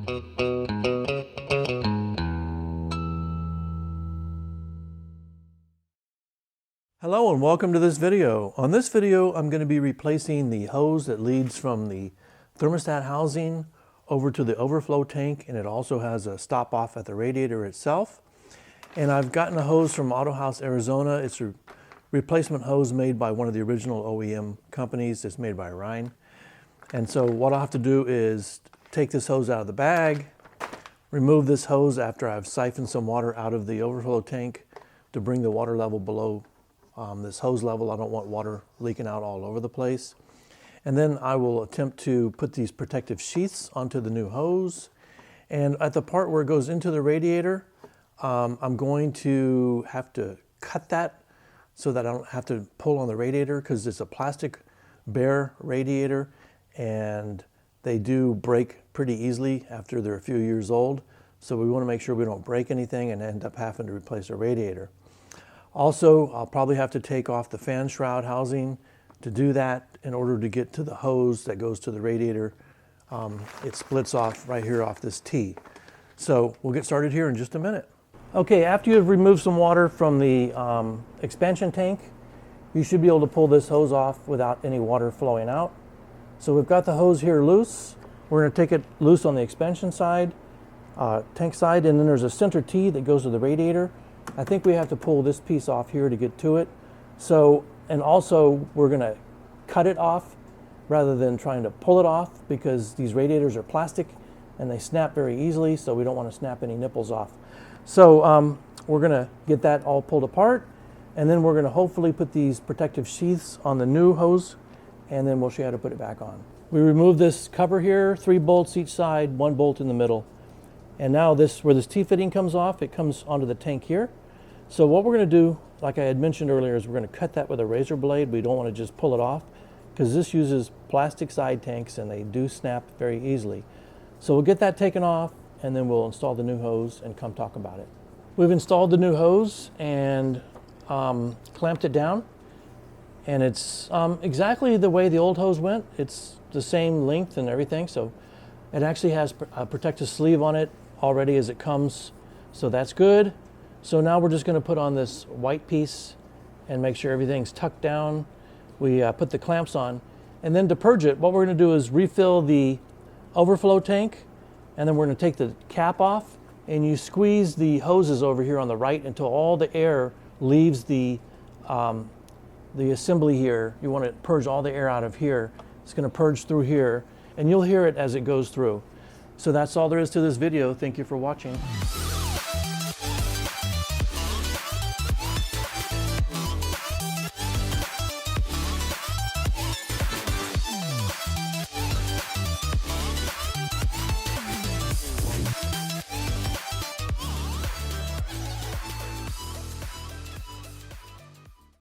Hello and welcome to this video. On this video, I'm going to be replacing the hose that leads from the thermostat housing over to the overflow tank, and it also has a stop off at the radiator itself. And I've gotten a hose from Autohaus, Arizona. It's a replacement hose made by one of the original OEM companies. It's made by Rhein. And so what I'll have to do is take this hose out of the bag, remove this hose after I've siphoned some water out of the overflow tank to bring the water level below this hose level. I don't want water leaking out all over the place. And then I will attempt to put these protective sheaths onto the new hose. And at the part where it goes into the radiator, I'm going to have to cut that so that I don't have to pull on the radiator, because it's a plastic bare radiator and they do break pretty easily after they're a few years old. So we want to make sure we don't break anything and end up having to replace a radiator. Also, I'll probably have to take off the fan shroud housing to do that in order to get to the hose that goes to the radiator. It splits off right here off this T. So we'll get started here in just a minute. Okay, after you've removed some water from the expansion tank, you should be able to pull this hose off without any water flowing out. So we've got the hose here loose. We're going to take it loose on the expansion side, tank side, and then there's a center T that goes to the radiator. I think we have to pull this piece off here to get to it. So, and also we're going to cut it off rather than trying to pull it off, because these radiators are plastic and they snap very easily, so we don't want to snap any nipples off. So we're going to get that all pulled apart, and then we're going to hopefully put these protective sheaths on the new hose, and then we'll show you how to put it back on. We remove this cover here, 3 bolts each side, 1 bolt in the middle. And now this, where this T-fitting comes off, it comes onto the tank here. So what we're going to do, like I had mentioned earlier, is we're going to cut that with a razor blade. We don't want to just pull it off, because this uses plastic side tanks and they do snap very easily. So we'll get that taken off, and then we'll install the new hose and come talk about it. We've installed the new hose and clamped it down. And it's exactly the way the old hose went. It's the same length and everything. So it actually has a protective sleeve on it already as it comes. So that's good. So now we're just going to put on this white piece and make sure everything's tucked down. We put the clamps on. And then to purge it, what we're going to do is refill the overflow tank. And then we're going to take the cap off. And you squeeze the hoses over here on the right until all the air leaves the assembly here. You want to purge all the air out of here. It's going to purge through here, and you'll hear it as it goes through. So that's all there is to this video. Thank you for watching.